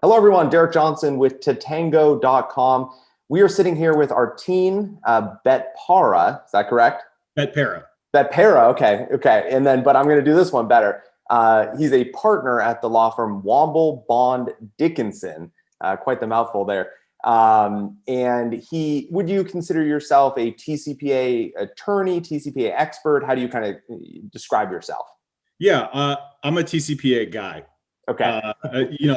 Hello, everyone. Derek Johnson with Tatango.com. We are sitting here with Artin Betpara. Is that correct? Betpara. Betpara. Okay. But I'm going to do this one better. He's a partner at the law firm Womble Bond Dickinson. Quite the mouthful there. And would you consider yourself a TCPA attorney, TCPA expert? How do you kind of describe yourself? Yeah, I'm a TCPA guy. Okay.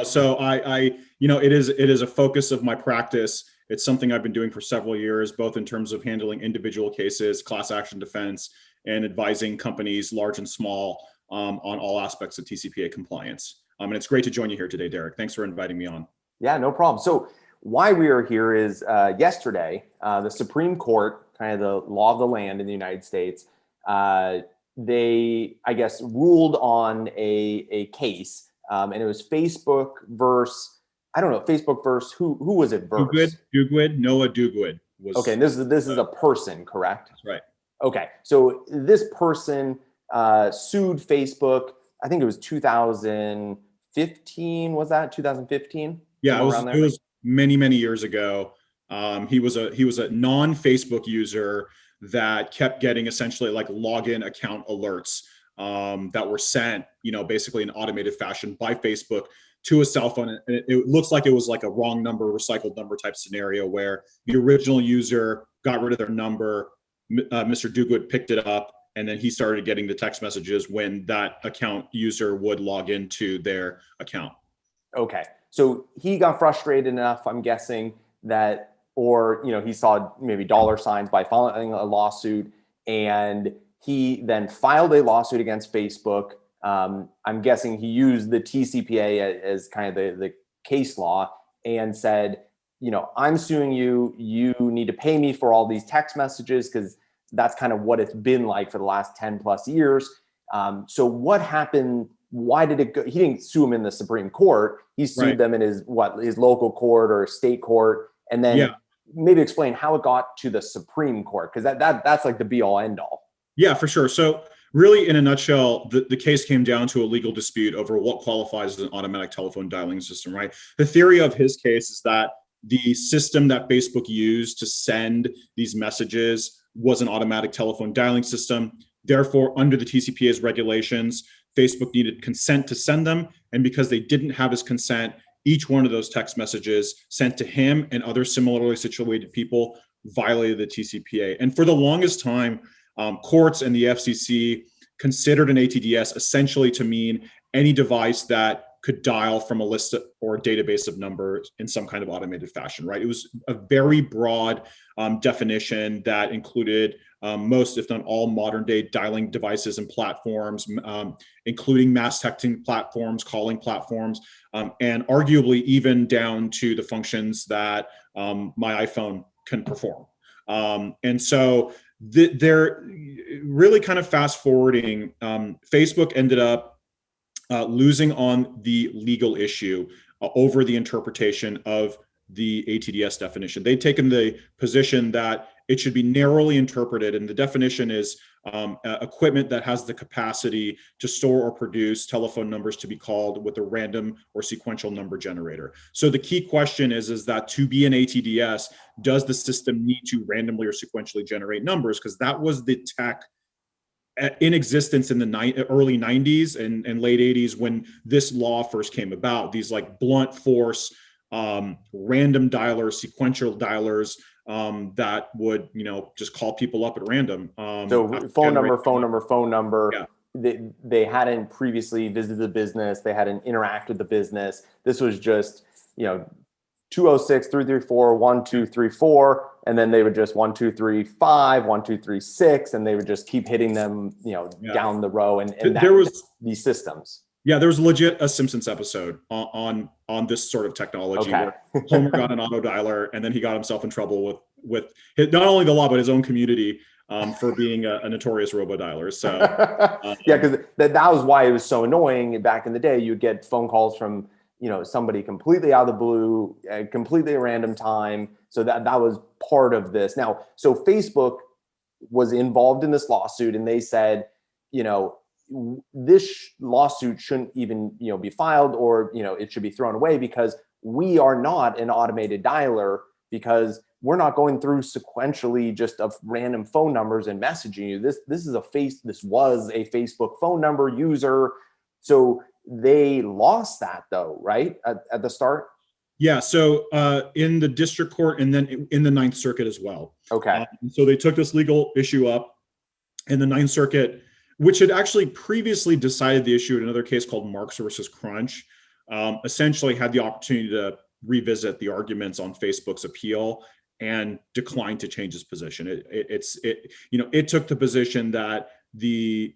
So it is a focus of my practice. It's something I've been doing for several years, both in terms of handling individual cases, class action defense, and advising companies, large and small, on all aspects of TCPA compliance. And it's great to join you here today, Derek. Thanks for inviting me on. Yeah, no problem. So why we are here is yesterday, the Supreme Court, kind of the law of the land in the United States, they, I guess, ruled on a case. And it was Facebook versus, I don't know, Facebook versus who was it versus? Dugwood, Noah Dugwood was. Okay, and this is a person, correct? That's right. Okay, so this person sued Facebook. I think it was 2015. Was that 2015? Yeah, it was many years ago. He was a non-Facebook user that kept getting essentially like login account alerts that were sent, basically in automated fashion by Facebook to a cell phone. And it looks like it was like a wrong number, recycled number type scenario where the original user got rid of their number. Mr. Dugwood picked it up, and then he started getting the text messages when that account user would log into their account. Okay, so he got frustrated enough, I'm guessing, that, or he saw maybe dollar signs by filing a lawsuit, and he then filed a lawsuit against Facebook. I'm guessing he used the TCPA as kind of the case law and said, I'm suing you. You need to pay me for all these text messages because that's kind of what it's been like for the last 10 plus years. So what happened? Why did it go? He didn't sue him in the Supreme Court. He sued them in his local court or state court. And then maybe explain how it got to the Supreme Court, because that's like the be all end all. Yeah, for sure. So really, in a nutshell, the case came down to a legal dispute over what qualifies as an automatic telephone dialing system, right? The theory of his case is that the system that Facebook used to send these messages was an automatic telephone dialing system. Therefore, under the TCPA's regulations, Facebook needed consent to send them. And because they didn't have his consent, each one of those text messages sent to him and other similarly situated people violated the TCPA. And for the longest time, courts and the FCC considered an ATDS essentially to mean any device that could dial from a list or a database of numbers in some kind of automated fashion, right? It was a very broad definition that included most, if not all, modern day dialing devices and platforms, including mass texting platforms, calling platforms, and arguably even down to the functions that my iPhone can perform. And so they're really kind of fast forwarding. Facebook ended up losing on the legal issue over the interpretation of the ATDS definition. They'd taken the position that it should be narrowly interpreted, and the definition is equipment that has the capacity to store or produce telephone numbers to be called with a random or sequential number generator. So the key question is that to be an ATDS, does the system need to randomly or sequentially generate numbers? Because that was the tech in existence in the early 90s and late 80s when this law first came about. These like blunt force random dialers, sequential dialers that would just call people up at random. So phone number. Yeah. They hadn't previously visited the business. They hadn't interacted with the business. This was just 206-334-1234, and then they would just 1235, 1236, and they would just keep hitting them, down the row, and there was these systems. Yeah, there was legit a Simpsons episode on this sort of technology where Homer got an auto dialer, and then he got himself in trouble with not only the law but his own community for being a notorious robo dialer. So yeah, because that was why it was so annoying back in the day. You'd get phone calls from somebody completely out of the blue, completely at random time. So that was part of this. Now, so Facebook was involved in this lawsuit, and they said, this lawsuit shouldn't even be filed, or it should be thrown away because we are not an automated dialer because we're not going through sequentially just of random phone numbers and messaging you. This was a Facebook phone number user. So they lost that though, right? At the start? Yeah. So in the district court and then in the Ninth Circuit as well. Okay. So they took this legal issue up in the Ninth Circuit, which had actually previously decided the issue in another case called Marks versus Crunch. Essentially had the opportunity to revisit the arguments on Facebook's appeal and declined to change its position. It took the position that the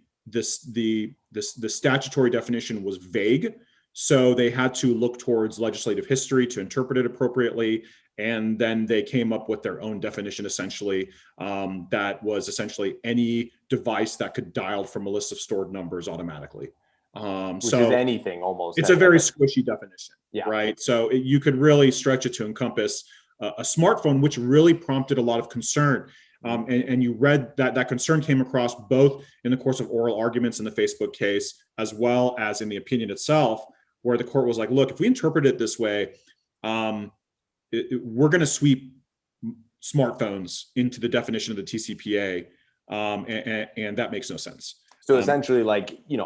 statutory definition was vague, so they had to look towards legislative history to interpret it appropriately. And then they came up with their own definition, essentially, that was essentially any device that could dial from a list of stored numbers automatically. Which is anything almost. It's a very squishy definition, yeah. Right? So you could really stretch it to encompass a smartphone, which really prompted a lot of concern. And you read that concern came across both in the course of oral arguments in the Facebook case, as well as in the opinion itself, where the court was like, look, if we interpret it this way, we're going to sweep smartphones into the definition of the TCPA, and that makes no sense. So essentially,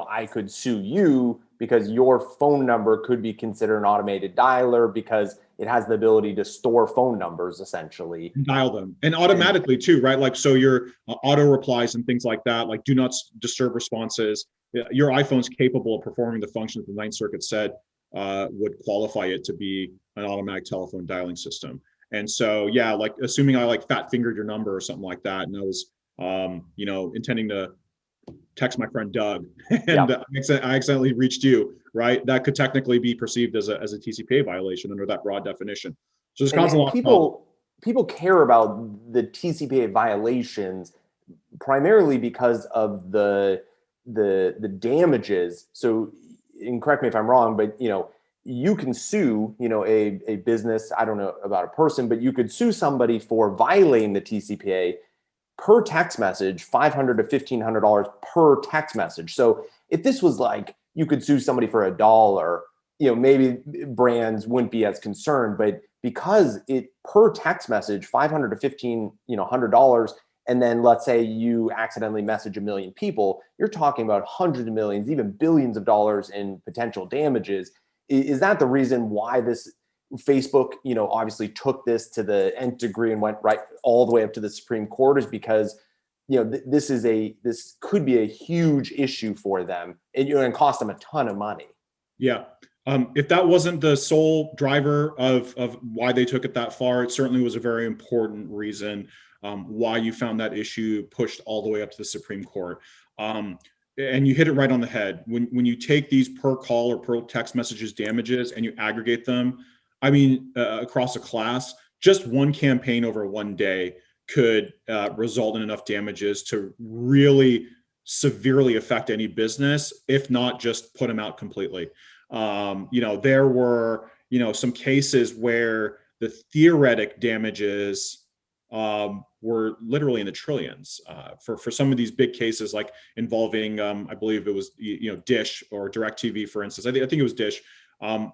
I could sue you because your phone number could be considered an automated dialer because it has the ability to store phone numbers, essentially. Dial them, and automatically too, right? Like, so your auto replies and things like that, like do not disturb responses. Your iPhone's capable of performing the functions the Ninth Circuit said would qualify it to be an automatic telephone dialing system. And so, yeah, like assuming I fat fingered your number or something like that, and I was, intending to text my friend Doug, and I accidentally reached you, right? That could technically be perceived as a TCPA violation under that broad definition. So there's causing a lot of people care about the TCPA violations primarily because of the damages. So, and correct me if I'm wrong, but you can sue, a business. I don't know about a person, but you could sue somebody for violating the TCPA per text message, $500 to $1,500 per text message. So if this was like, you could sue somebody for $1, maybe brands wouldn't be as concerned, but because it per text message, $500 to $1,500, and then let's say you accidentally message 1 million people, you're talking about hundreds of millions, even billions of dollars in potential damages. Is that the reason why this Facebook, obviously took this to the nth degree and went right all the way up to the Supreme Court? Is because, this could be a huge issue for them and cost them a ton of money. Yeah. If that wasn't the sole driver of why they took it that far, it certainly was a very important reason why you found that issue pushed all the way up to the Supreme Court. And you hit it right on the head. When you take these per call or per text messages damages and you aggregate them, across a class, just one campaign over one day could result in enough damages to really severely affect any business, if not just put them out completely. There were, some cases where the theoretic damages were literally in the trillions for some of these big cases, like involving, I believe it was, Dish or DirecTV, for instance. I think it was Dish,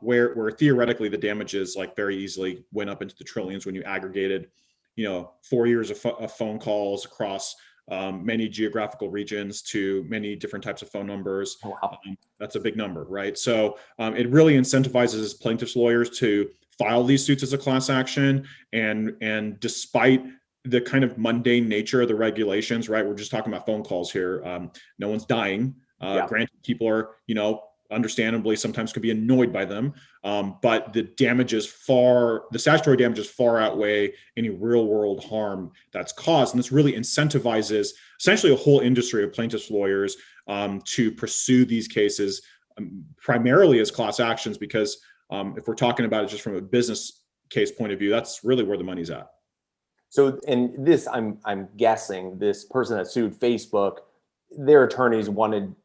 where theoretically the damages very easily went up into the trillions when you aggregated, 4 years of phone calls across many geographical regions to many different types of phone numbers. Oh, wow. That's a big number, right? So it really incentivizes plaintiffs' lawyers to file these suits as a class action. And despite the kind of mundane nature of the regulations, right? We're just talking about phone calls here. No one's dying. Granted, people are, understandably sometimes could be annoyed by them. But the statutory damages far outweigh any real world harm that's caused. And this really incentivizes essentially a whole industry of plaintiffs' lawyers to pursue these cases primarily as class actions, because if we're talking about it just from a business case point of view, that's really where the money's at. So, and this, I'm guessing this person that sued Facebook, their attorneys wanted,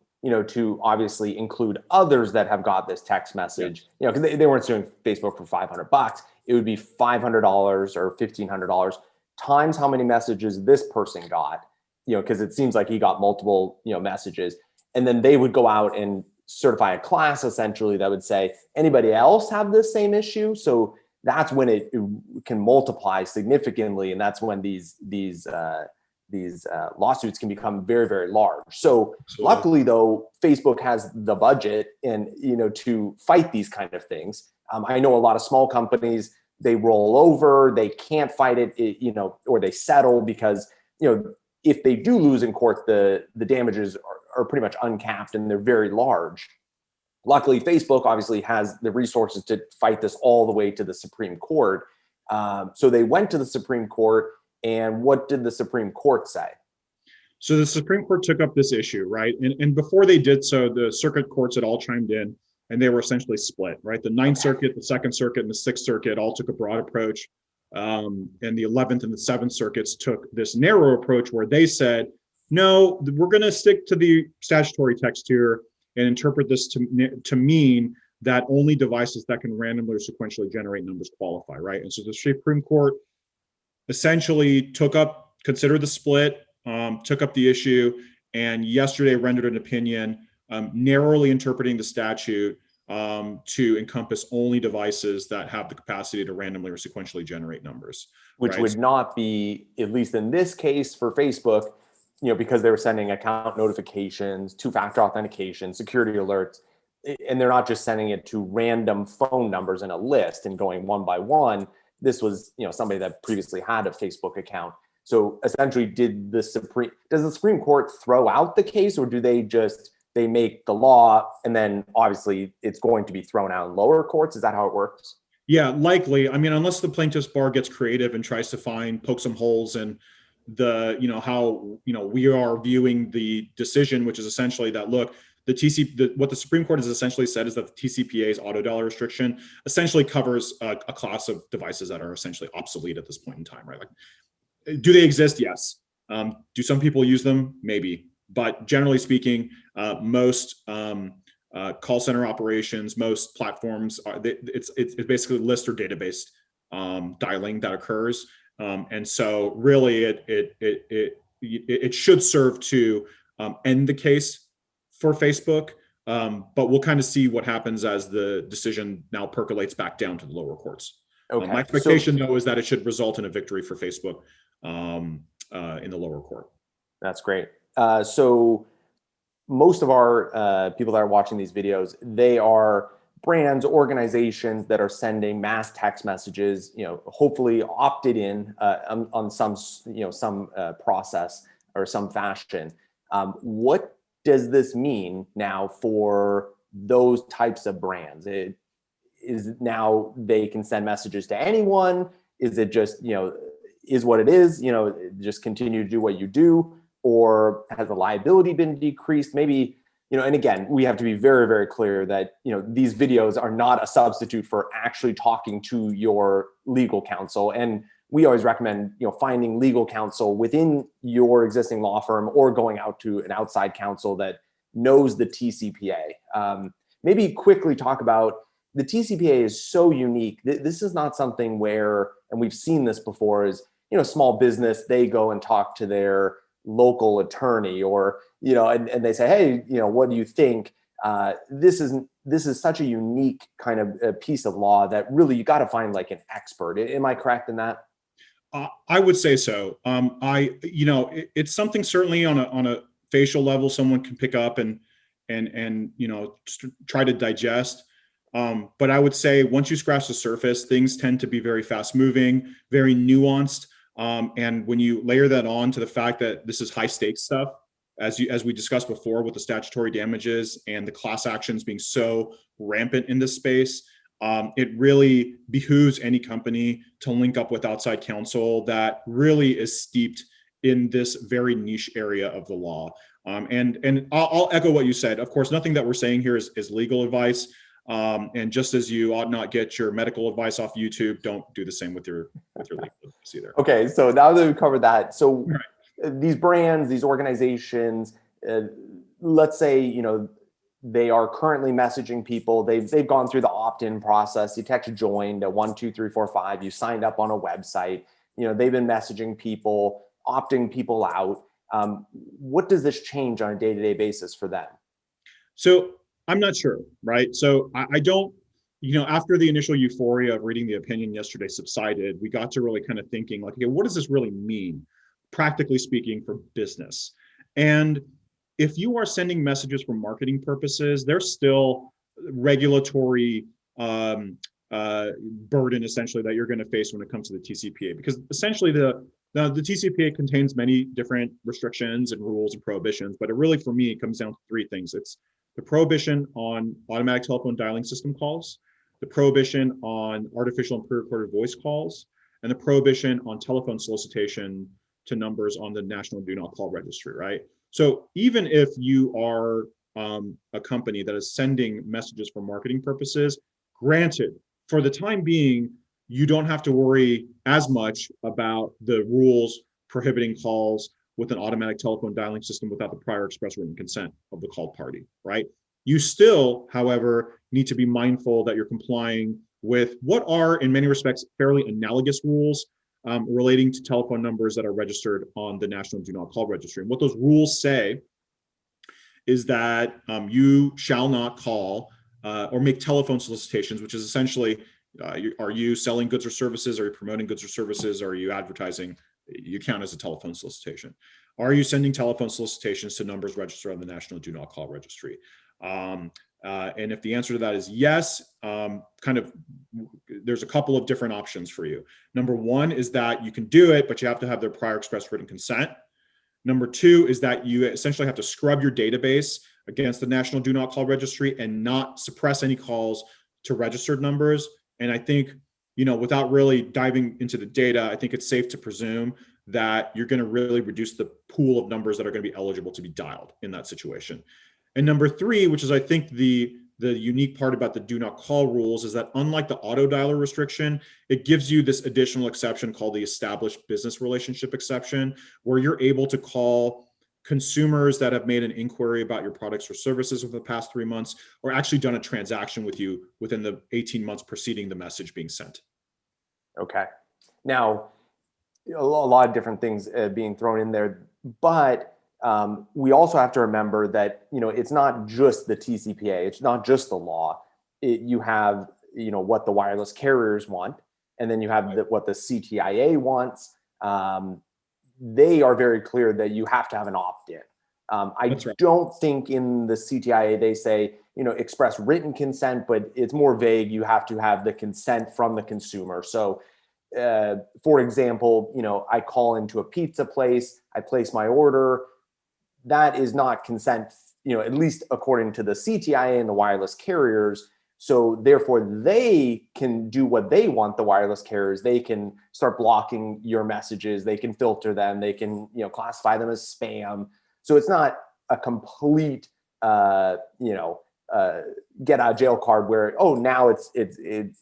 to obviously include others that have got this text message, because they weren't suing Facebook for $500. It would be $500 or $1,500 times how many messages this person got, because it seems like he got multiple, messages. And then they would go out and certify a class essentially that would say, anybody else have this same issue? So that's when it can multiply significantly, and that's when these lawsuits can become very, very large. So Absolutely. luckily, though, Facebook has the budget and to fight these kind of things. I know a lot of small companies, they roll over, they can't fight it, or they settle because if they do lose in court, the damages are pretty much uncapped and they're very large. Luckily, Facebook obviously has the resources to fight this all the way to the Supreme Court. So they went to the Supreme Court, and what did the Supreme Court say? So the Supreme Court took up this issue, right? And before they did so, the circuit courts had all chimed in, and they were essentially split, right? The Ninth Circuit, the Second Circuit, and the Sixth Circuit all took a broad approach. And the 11th and the 7th Circuits took this narrow approach where they said, no, we're going to stick to the statutory text here and interpret this to mean that only devices that can randomly or sequentially generate numbers qualify, right? And so the Supreme Court essentially considered the split, took up the issue, and yesterday rendered an opinion narrowly interpreting the statute to encompass only devices that have the capacity to randomly or sequentially generate numbers. Which right? would not be, at least in this case for Facebook, because they were sending account notifications, two-factor authentication, security alerts, and they're not just sending it to random phone numbers in a list and going one by one. This was, somebody that previously had a Facebook account. So essentially, does the Supreme Court throw out the case, or do they make the law and then obviously it's going to be thrown out in lower courts? Is that how it works? Yeah, likely. I mean, unless the plaintiff's bar gets creative and tries to poke some holes in how we are viewing the decision, which is essentially that, look, what the Supreme Court has essentially said is that the TCPA's auto dialer restriction essentially covers a class of devices that are essentially obsolete at this point in time, right? Like, do they exist? Yes. Do some people use them? Maybe. But generally speaking, most call center operations, most platforms, it's basically list or database dialing that occurs. And so really it should serve to end the case for Facebook, but we'll kind of see what happens as the decision now percolates back down to the lower courts. Okay. My expectation, though, is that it should result in a victory for Facebook in the lower court. That's great. So most of our people that are watching these videos, they are brands, organizations that are sending mass text messages, hopefully opted in on some process or some fashion. What does this mean now for those types of brands? Is now they can send messages to anyone? Is it just, is what it is, just continue to do what you do? Or has the liability been decreased? Maybe, and again, we have to be very, very clear that, these videos are not a substitute for actually talking to your legal counsel. And we always recommend, finding legal counsel within your existing law firm or going out to an outside counsel that knows the TCPA. Maybe quickly talk about the TCPA is so unique. This is not something where, and we've seen this before, is, small business, they go and talk to their local attorney or, and they say, hey, what do you think? This is such a unique kind of a piece of law that really you got to find like an expert. Am I correct in that? I would say so. It's something certainly on a facial level someone can pick up and try to digest. But I would say once you scratch the surface, things tend to be very fast moving, very nuanced. And when you layer that on to the fact that this is high stakes stuff, as we discussed before with the statutory damages and the class actions being so rampant in this space, it really behooves any company to link up with outside counsel that really is steeped in this very niche area of the law. And I'll echo what you said. Of course, nothing that we're saying here is legal advice. And just as you ought not get your medical advice off YouTube, don't do the same with your legal advice either. Okay, so now that we've covered that, so these brands, these organizations, let's say they are currently messaging people. They've gone through the opt-in process. You text joined 1 2 3 4 5. You signed up on a website. They've been messaging people, opting people out. What does this change on a day-to-day basis for them? So I'm not sure, right? So I don't, after the initial euphoria of reading the opinion yesterday subsided, we got to really kind of thinking like, okay, what does this really mean, practically speaking, for business? And if you are sending messages for marketing purposes, there's still regulatory um, burden essentially that you're going to face when it comes to the TCPA, because essentially the TCPA contains many different restrictions and rules and prohibitions, but it really, for me, it comes down to three things. It's the prohibition on automatic telephone dialing system calls, the prohibition on artificial and pre-recorded voice calls, and the prohibition on telephone solicitation to numbers on the National Do Not Call Registry, right? So even if you are a company that is sending messages for marketing purposes, granted, for the time being, you don't have to worry as much about the rules prohibiting calls with an automatic telephone dialing system without the prior express written consent of the called party, right? You still, however, need to be mindful that you're complying with what are, in many respects, fairly analogous rules relating to telephone numbers that are registered on the National Do Not Call Registry. And what those rules say is that you shall not call or make telephone solicitations, which is essentially, are you selling goods or services? Are you promoting goods or services? Are you advertising? You count as a telephone solicitation. Are you sending telephone solicitations to numbers registered on the National Do Not Call Registry? And if the answer to that is yes, there's a couple of different options for you. Number one is that you can do it, but you have to have their prior express written consent. Number two is that you essentially have to scrub your database against the National Do Not Call Registry and not suppress any calls to registered numbers. And I think, without really diving into the data, I think it's safe to presume that you're going to really reduce the pool of numbers that are going to be eligible to be dialed in that situation. And number three, which is I think the unique part about the do not call rules, is that unlike the auto dialer restriction, it gives you this additional exception called the established business relationship exception, where you're able to call consumers that have made an inquiry about your products or services over the past 3 months, or actually done a transaction with you within the 18 months preceding the message being sent. Okay. Now, a lot of different things being thrown in there, but we also have to remember that, it's not just the TCPA, it's not just the law. You have, what the wireless carriers want, and then you have what the CTIA wants. They are very clear that you have to have an opt-in. I don't think in the CTIA they say, express written consent, but it's more vague. You have to have the consent from the consumer. So, for example, I call into a pizza place, I place my order. That is not consent, at least according to the CTIA and the wireless carriers. So therefore, they can do what they want, the wireless carriers. They can start blocking your messages. They can filter them. They can, classify them as spam. So it's not a complete, get out of jail card where, oh, now it's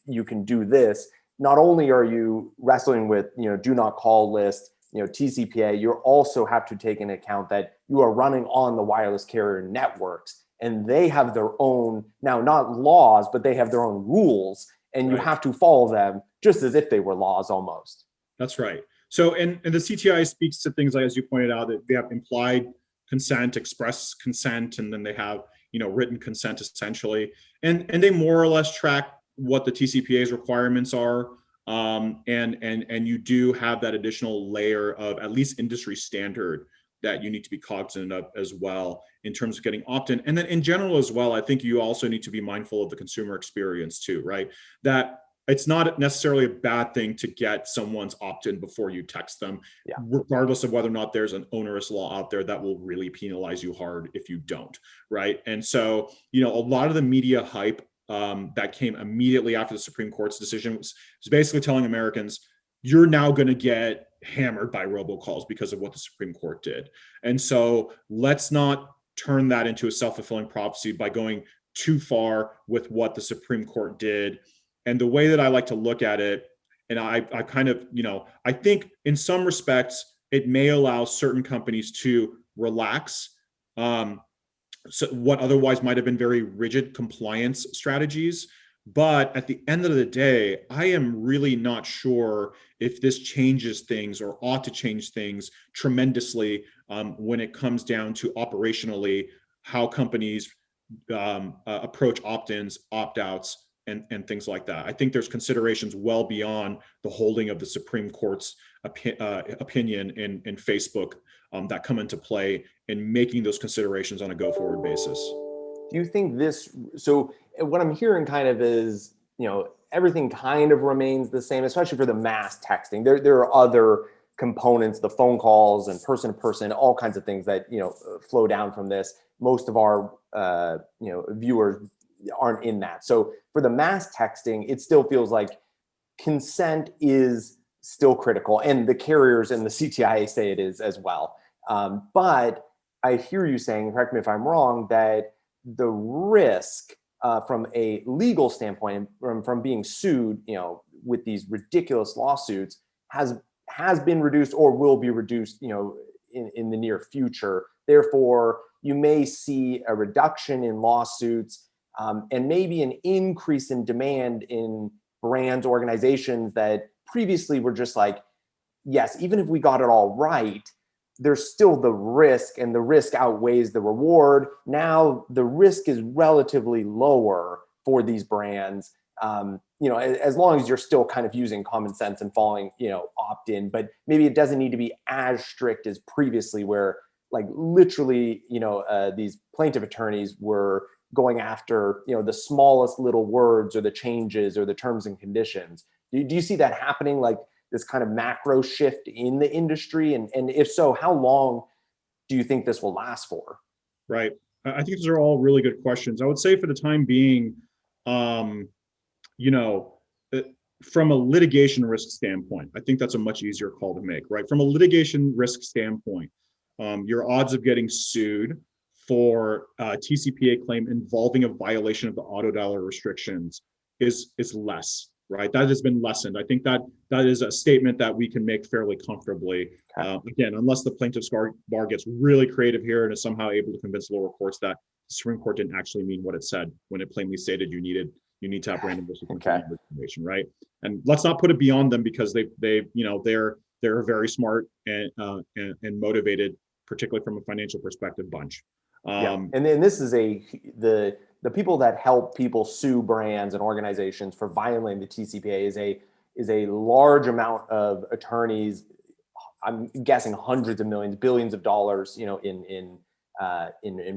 you can do this. Not only are you wrestling with, do not call list, TCPA, you also have to take into account that you are running on the wireless carrier networks, and they have their own, now not laws, but they have their own rules, and you have to follow them just as if they were laws almost. That's right. So, and the CTI speaks to things like, as you pointed out, that they have implied consent, express consent, and then they have, written consent essentially. And they more or less track what the TCPA's requirements are. And you do have that additional layer of at least industry standard that you need to be cognizant of as well in terms of getting opt-in. And then in general as well, I think you also need to be mindful of the consumer experience too, right? That it's not necessarily a bad thing to get someone's opt-in before you text them, regardless of whether or not there's an onerous law out there that will really penalize you hard if you don't, right? And so, a lot of the media hype that came immediately after the Supreme Court's decision was basically telling Americans, you're now going to get hammered by robocalls because of what the Supreme Court did. And so let's not turn that into a self-fulfilling prophecy by going too far with what the Supreme Court did. And the way that I like to look at it, and I kind of, I think in some respects, it may allow certain companies to relax so what otherwise might have been very rigid compliance strategies. But at the end of the day, I am really not sure if this changes things or ought to change things tremendously when it comes down to operationally how companies approach opt-ins, opt-outs, and things like that. I think there's considerations well beyond the holding of the Supreme Court's opinion in Facebook that come into play in making those considerations on a go-forward basis. Do you think this, so what I'm hearing kind of is, everything kind of remains the same, especially for the mass texting. There are other components, the phone calls and person to person, all kinds of things that, flow down from this. Most of our, viewers aren't in that. So for the mass texting, it still feels like consent is still critical, and the carriers and the CTIA say it is as well. But I hear you saying, correct me if I'm wrong, that the risk from a legal standpoint, from being sued, with these ridiculous lawsuits, has been reduced or will be reduced, in the near future. Therefore, you may see a reduction in lawsuits, and maybe an increase in demand in brands, organizations that previously were just like, yes, even if we got it all right, there's still the risk, and the risk outweighs the reward. Now the risk is relatively lower for these brands, as long as you're still kind of using common sense and following, opt-in, but maybe it doesn't need to be as strict as previously, where like literally, these plaintiff attorneys were going after, the smallest little words or the changes or the terms and conditions. Do you see that happening, like this kind of macro shift in the industry? And if so, how long do you think this will last for? Right. I think those are all really good questions. I would say for the time being, from a litigation risk standpoint, I think that's a much easier call to make, right? From a litigation risk standpoint, your odds of getting sued for a TCPA claim involving a violation of the auto dialer restrictions is less, right? That has been lessened. I think that is a statement that we can make fairly comfortably. Again, unless the plaintiff's bar gets really creative here and is somehow able to convince lower courts that the Supreme Court didn't actually mean what it said when it plainly stated you need to have random information, right? And let's not put it beyond them, because they're a very smart and motivated, particularly from a financial perspective, bunch. And then this is the people that help people sue brands and organizations for violating the TCPA is a large amount of attorneys. I'm guessing hundreds of millions, billions of dollars, in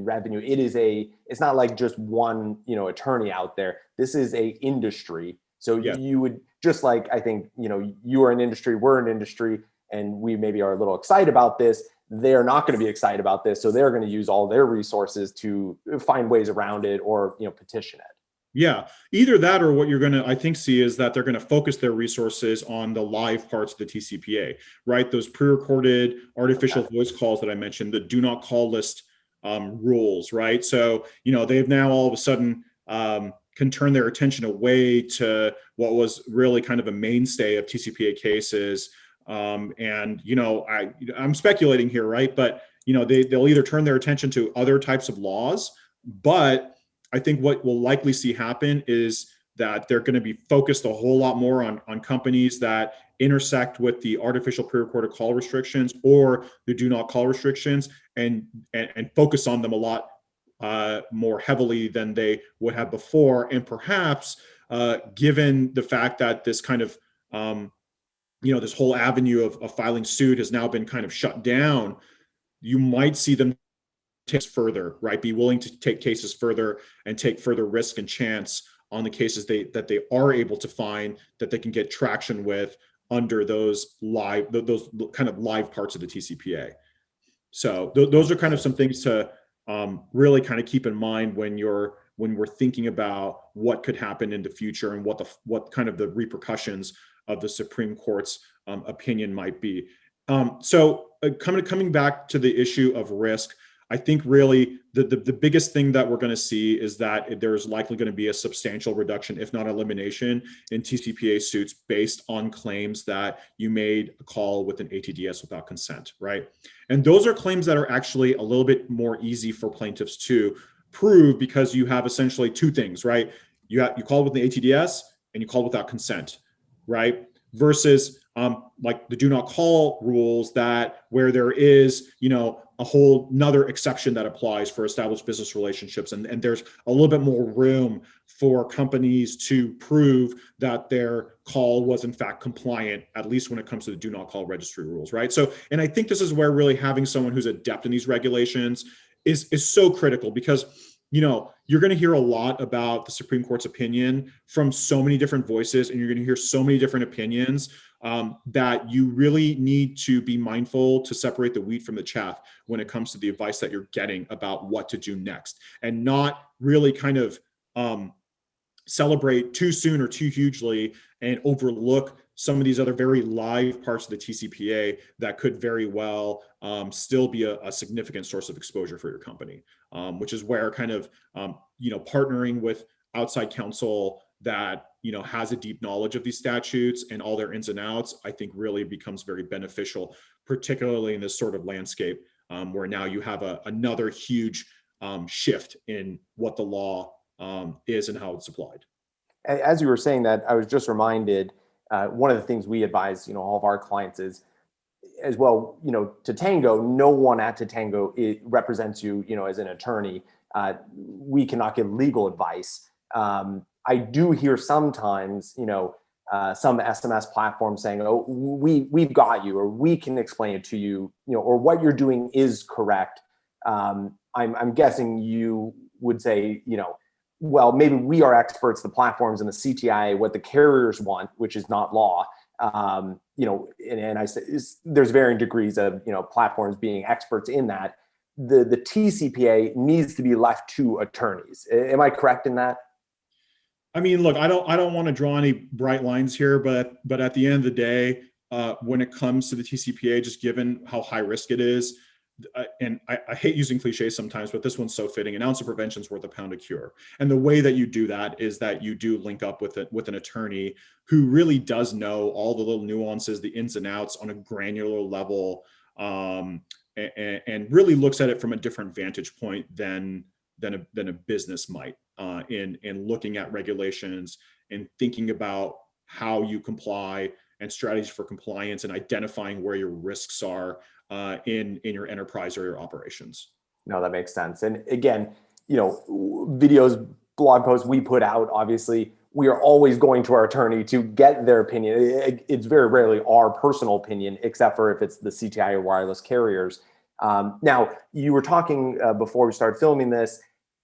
revenue. It's not like just one, attorney out there. This is a industry. So you would, just like, I think, you are an industry, we're an industry, and we maybe are a little excited about this. They're not going to be excited about this. So they're going to use all their resources to find ways around it, or, petition it. Yeah, either that, or what you're going to, I think, see is that they're going to focus their resources on the live parts of the TCPA, right? Those pre-recorded artificial voice calls that I mentioned, the do not call list rules, right? So, they've now all of a sudden can turn their attention away to what was really kind of a mainstay of TCPA cases. I'm speculating here, right? But, they'll either turn their attention to other types of laws, but I think what we'll likely see happen is that they're going to be focused a whole lot more on companies that intersect with the artificial pre-recorded call restrictions or the do not call restrictions, and focus on them a lot more heavily than they would have before. And perhaps given the fact that this kind of, this whole avenue of filing suit has now been kind of shut down, you might see them take further, right? Be willing to take cases further and take further risk and chance on the cases that they are able to find that they can get traction with under those kind of live parts of the TCPA. So those are kind of some things to really kind of keep in mind when we're thinking about what could happen in the future and what kind of the repercussions of the Supreme Court's opinion might be. Coming back to the issue of risk, I think really the biggest thing that we're going to see is that there's likely going to be a substantial reduction, if not elimination, in TCPA suits based on claims that you made a call with an ATDS without consent, right? And those are claims that are actually a little bit more easy for plaintiffs to prove, because you have essentially two things, right? You called with the ATDS and you called without consent, right? Versus like the do not call rules, that where there is, a whole another exception that applies for established business relationships. And there's a little bit more room for companies to prove that their call was in fact compliant, at least when it comes to the do not call registry rules, right? So, and I think this is where really having someone who's adept in these regulations is so critical, because you're going to hear a lot about the Supreme Court's opinion from so many different voices, and you're going to hear so many different opinions that you really need to be mindful to separate the wheat from the chaff when it comes to the advice that you're getting about what to do next, and not really kind of celebrate too soon or too hugely and overlook some of these other very live parts of the TCPA that could very well still be a significant source of exposure for your company, which is where kind of, partnering with outside counsel that, has a deep knowledge of these statutes and all their ins and outs, I think really becomes very beneficial, particularly in this sort of landscape where now you have another huge shift in what the law is and how it's applied. As you were saying that, I was just reminded, one of the things we advise, all of our clients is as well, Tatango, no one at Tatango represents you, as an attorney. We cannot give legal advice. I do hear sometimes, some SMS platforms saying, "Oh, we've got you," or "We can explain it to you," or "What you're doing is correct." I'm guessing you would say, well, maybe we are experts, the platforms and the CTIA, what the carriers want, which is not law. And I say there's varying degrees of, platforms being experts in that. The TCPA needs to be left to attorneys. Am I correct in that? I mean, look, I don't want to draw any bright lines here, but at the end of the day, when it comes to the TCPA, just given how high risk it is, and I hate using cliches sometimes, but this one's so fitting. An ounce of prevention is worth a pound of cure. And the way that you do that is that you do link up with an attorney who really does know all the little nuances, the ins and outs on a granular level, and really looks at it from a different vantage point than a business might, in looking at regulations and thinking about how you comply and strategies for compliance and identifying where your risks are in your enterprise or your operations. No, that makes sense. And again, videos, blog posts we put out, obviously, we are always going to our attorney to get their opinion. It's very rarely our personal opinion, except for if it's the CTI or wireless carriers. Now, you were talking before we started filming this,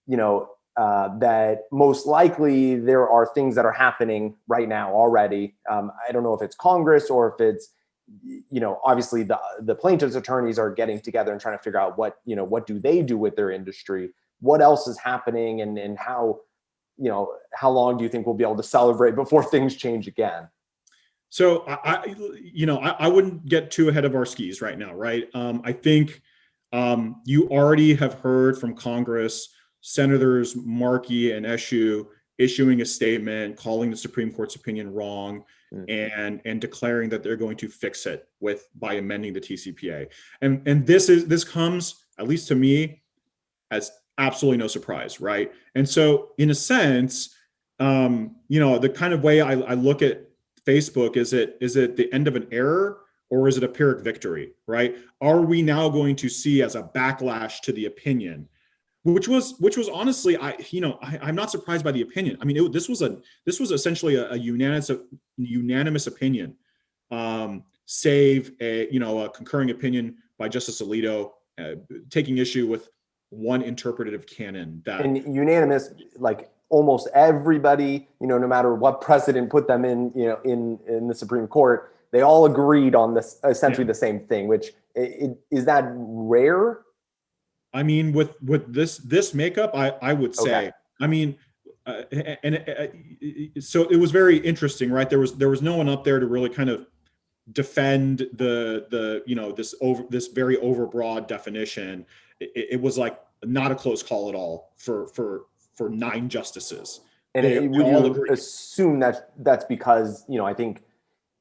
that most likely there are things that are happening right now already. I don't know if it's Congress or if it's, obviously the plaintiffs' attorneys are getting together and trying to figure out what do they do with their industry? What else is happening, and how long do you think we'll be able to celebrate before things change again? So I wouldn't get too ahead of our skis right now, right? I think you already have heard from Congress, Senators Markey and Eshoo issuing a statement calling the Supreme Court's opinion wrong, and declaring that they're going to fix it by amending the TCPA. And this comes, at least to me, as absolutely no surprise, right? And so in a sense, the kind of way I look at Facebook, is it the end of an era, or is it a Pyrrhic victory, right? Are we now going to see as a backlash to the opinion, which was honestly, I'm not surprised by the opinion. I mean, this was essentially a unanimous opinion, save a concurring opinion by Justice Alito, taking issue with one interpretative canon that. And unanimous, like almost everybody, no matter what precedent put them in, in the Supreme Court, they all agreed on this, essentially the same thing. Which is that rare? I mean, with this makeup, I would say. Okay. I mean, so it was very interesting, right? There was no one up there to really kind of defend this very overbroad definition. It was like not a close call at all for 9 justices. And would you assume that that's because I think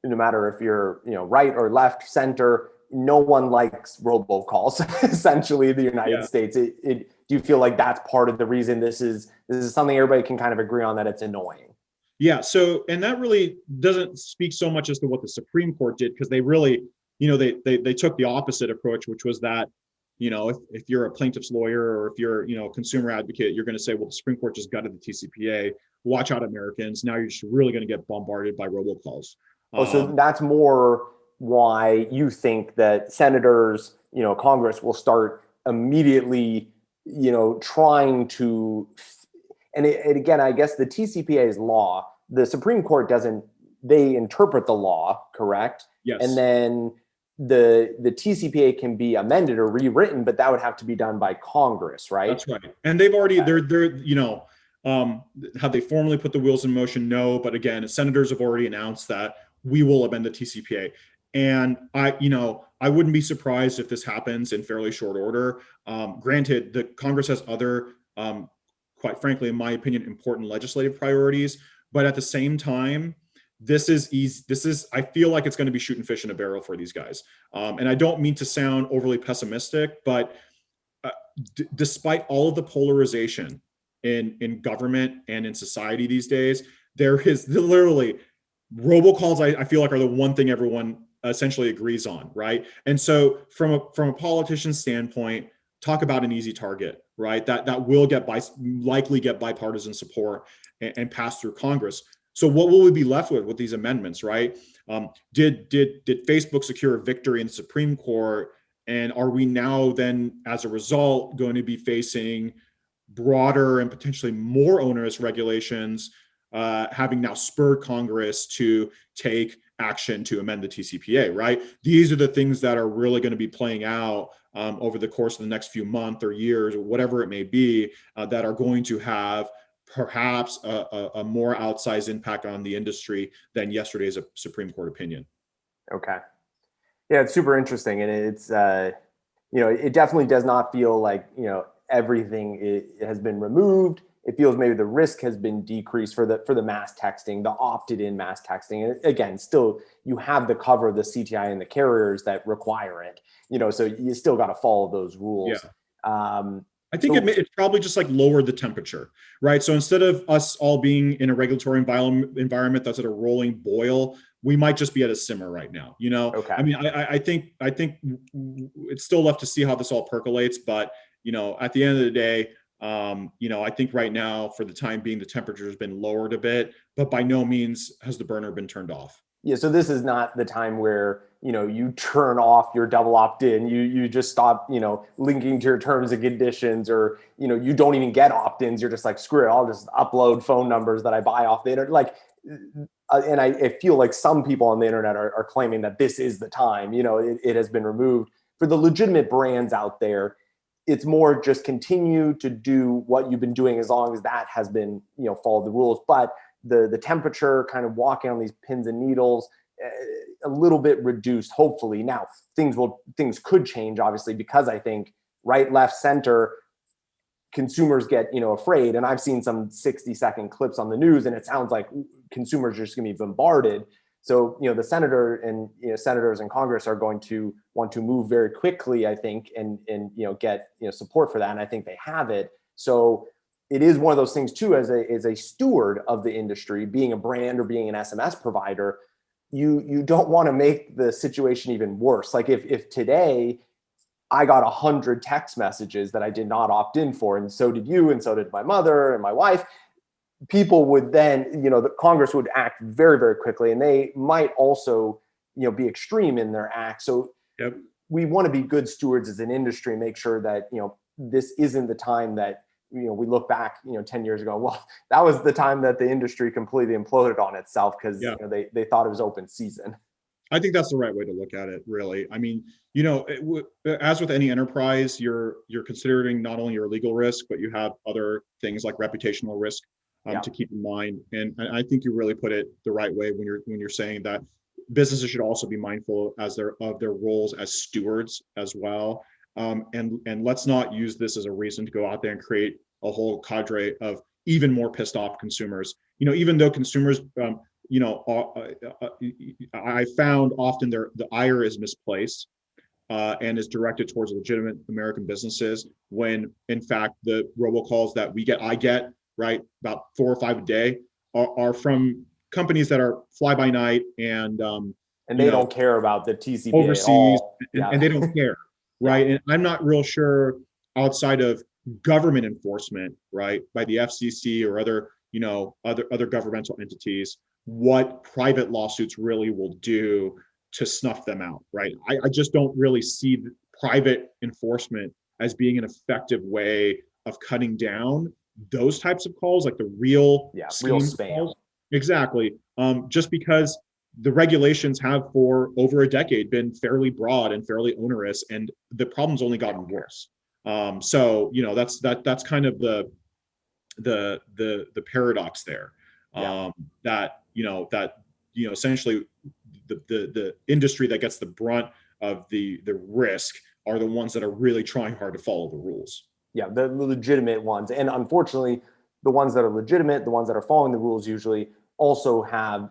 no matter if you're right or left, center, no one likes robocalls, essentially, in the United States. Do you feel like that's part of the reason this is something everybody can kind of agree on, that it's annoying? Yeah. So, and that really doesn't speak so much as to what the Supreme Court did, because they really, they took the opposite approach, which was that if you're a plaintiff's lawyer or if you're, a consumer advocate, you're going to say, well, the Supreme Court just gutted the TCPA. Watch out, Americans. Now you're just really going to get bombarded by robocalls. Oh, so that's more why you think that senators, Congress will start immediately, trying to, and again, I guess the TCPA is law. The Supreme Court doesn't, they interpret the law, correct? Yes. And then the TCPA can be amended or rewritten, but that would have to be done by Congress, right? That's right. And they've already, they're, have they formally put the wheels in motion? No. But again, senators have already announced that we will amend the TCPA. And I wouldn't be surprised if this happens in fairly short order. Granted, the Congress has other, quite frankly, in my opinion, important legislative priorities. But at the same time, this is easy. I feel like it's going to be shooting fish in a barrel for these guys. And I don't mean to sound overly pessimistic, but despite all of the polarization in government and in society these days, there is literally robocalls. I feel like are the one thing everyone essentially agrees on, right? And so from a politician's standpoint, talk about an easy target, right? That will likely get bipartisan support and pass through Congress. So what will we be left with these amendments, right? Did Facebook secure a victory in the Supreme Court? And are we now then, as a result, going to be facing broader and potentially more onerous regulations, having now spurred Congress to take action to amend the TCPA, right? These are the things that are really going to be playing out over the course of the next few months or years or whatever it may be, that are going to have perhaps a more outsized impact on the industry than yesterday's Supreme Court opinion. Okay. Yeah, it's super interesting. And it's, it definitely does not feel like, everything has been removed. It feels maybe the risk has been decreased for the mass texting, the opted in mass texting. And again, still you have the cover of the CTI and the carriers that require it, so you still got to follow those rules. Yeah. I think it's probably just like lowered the temperature, right? So instead of us all being in a regulatory environment that's at a rolling boil, we might just be at a simmer right now. Okay. I mean, I think it's still left to see how this all percolates, but at the end of the day, I think right now, for the time being, the temperature has been lowered a bit, but by no means has the burner been turned off. Yeah, so this is not the time where, you turn off your double opt-in, you just stop, linking to your terms and conditions, or, you don't even get opt-ins. You're just like, screw it, I'll just upload phone numbers that I buy off the internet. Like, and I feel like some people on the internet are claiming that this is the time, it has been removed. For the legitimate brands out there, it's more just continue to do what you've been doing as long as that has been, follow the rules. But the temperature, kind of walking on these pins and needles, a little bit reduced, hopefully. Now things could change, obviously, because I think right, left, center, consumers get afraid. And I've seen some 60-second clips on the news, and it sounds like consumers are just going to be bombarded. So the senators in Congress are going to want to move very quickly, I think, and get support for that, and I think they have it. So it is one of those things too, as a steward of the industry, being a brand or being an SMS provider, you don't want to make the situation even worse. Like if today I got 100 text messages that I did not opt in for, and so did you, and so did my mother and my wife, people would then, the Congress would act very, very quickly, and they might also, be extreme in their act. So yep. We want to be good stewards as an industry, make sure that, this isn't the time that, we look back, 10 years ago, well, that was the time that the industry completely imploded on itself because they thought it was open season. I think that's the right way to look at it, really. I mean, as with any enterprise, you're considering not only your legal risk, but you have other things like reputational risk to keep in mind. And I think you really put it the right way when you're saying that businesses should also be mindful of their roles as stewards as well. And let's not use this as a reason to go out there and create a whole cadre of even more pissed off consumers. Even though consumers, I found often the ire is misplaced and is directed towards legitimate American businesses, when in fact the robocalls that I get, right, about 4 or 5 a day, are from companies that are fly by night and they don't care about the TCPA overseas, at all. And they don't care. right? And I'm not real sure outside of government enforcement, right, by the FCC or other, other governmental entities, what private lawsuits really will do to snuff them out, right? I just don't really see private enforcement as being an effective way of cutting down those types of calls, like the real real scam spam. calls. Exactly. Just because the regulations have for over a decade been fairly broad and fairly onerous, and the problem's only gotten worse. So that's kind of the paradox there. That essentially the industry that gets the brunt of the risk are the ones that are really trying hard to follow the rules. Yeah, the legitimate ones. And unfortunately, the ones that are legitimate, the ones that are following the rules usually also have,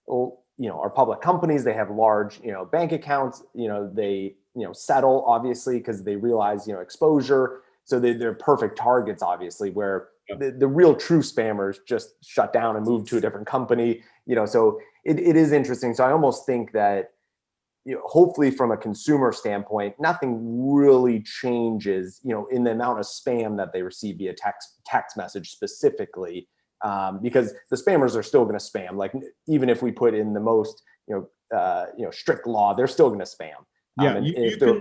are public companies. They have large, bank accounts, they, settle obviously because they realize, exposure. So they're perfect targets, obviously, where the real true spammers just shut down and move to a different company, so it is interesting. So I almost think that, hopefully from a consumer standpoint, nothing really changes, in the amount of spam that they receive via text message specifically, because the spammers are still going to spam. Like even if we put in the most, strict law, they're still going to spam. And if they're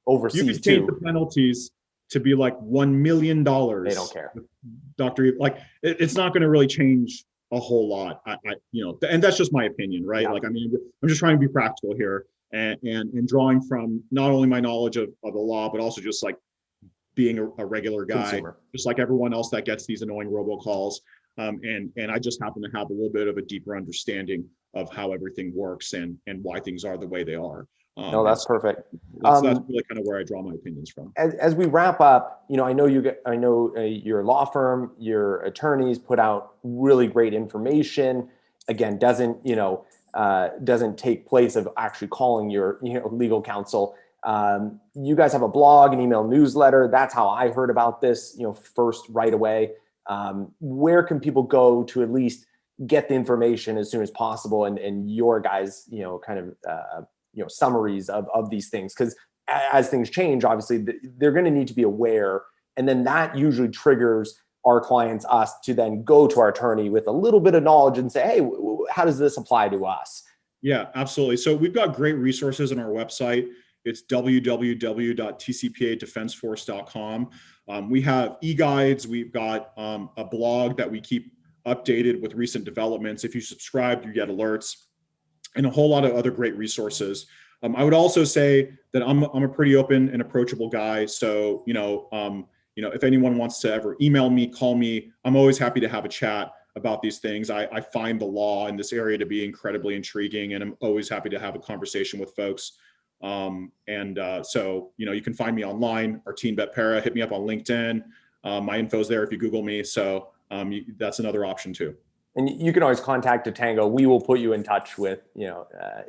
overseas, you can change the penalties to be like $1 million. They don't care. Dr. Like it's not going to really change a whole lot. And that's just my opinion, right? Yeah. I'm just trying to be practical here. And drawing from not only my knowledge of the law, but also just like being a regular guy, consumer, just like everyone else that gets these annoying robocalls. And I just happen to have a little bit of a deeper understanding of how everything works and why things are the way they are. No, that's perfect. That's really kind of where I draw my opinions from. As we wrap up, I know your law firm, your attorneys put out really great information. Again, doesn't take place of actually calling your legal counsel. You guys have a blog, an email newsletter. That's how I heard about this, first right away. Where can people go to at least get the information as soon as possible, and your guys, kind of summaries of these things? Because as things change, obviously they're going to need to be aware, and then that usually triggers our clients, us, to then go to our attorney with a little bit of knowledge and say, hey, how does this apply to us? Yeah, absolutely. So we've got great resources on our website. It's www.tcpadefenseforce.com. We have e-guides. We've got a blog that we keep updated with recent developments. If you subscribe, you get alerts, and a whole lot of other great resources. I would also say that I'm a pretty open and approachable guy. So, if anyone wants to ever email me, call me, I'm always happy to have a chat about these things. I find the law in this area to be incredibly intriguing, and I'm always happy to have a conversation with folks. So, you can find me online, Artin Bet-Para, hit me up on LinkedIn. My info's there if you Google me. So that's another option too. And you can always contact Tatango. We will put you in touch with,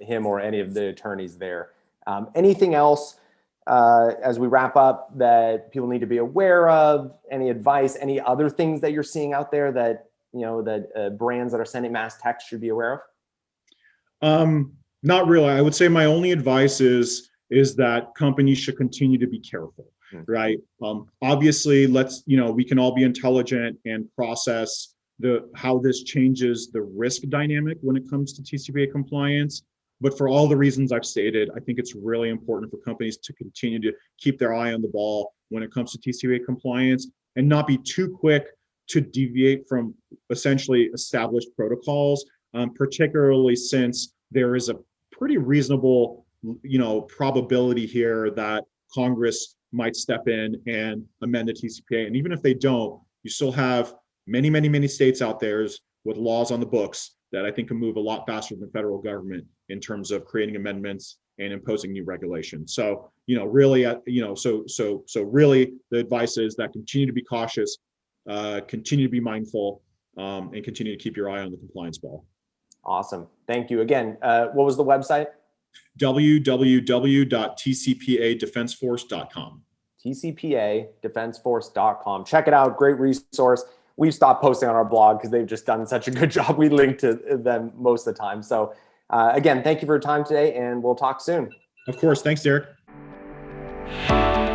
him or any of the attorneys there. Anything else as we wrap up that people need to be aware of? Any advice? Any other things that you're seeing out there that brands that are sending mass text should be aware of? Not really. I would say my only advice is that companies should continue to be careful, right? Obviously, we can all be intelligent and process how this changes the risk dynamic when it comes to TCPA compliance. But for all the reasons I've stated, I think it's really important for companies to continue to keep their eye on the ball when it comes to TCPA compliance and not be too quick to deviate from essentially established protocols, particularly since there is a pretty reasonable, probability here that Congress might step in and amend the TCPA. And even if they don't, you still have many, many, many states out there with laws on the books that I think can move a lot faster than the federal government in terms of creating amendments and imposing new regulations. So, really, really the advice is that continue to be cautious, continue to be mindful, and continue to keep your eye on the compliance ball. Awesome. Thank you. Again, what was the website? www.tcpadefenseforce.com. tcpadefenseforce.com. Check it out. Great resource. We've stopped posting on our blog because they've just done such a good job. We link to them most of the time. So again, thank you for your time today, and we'll talk soon. Of course. Thanks, Derek. Bye.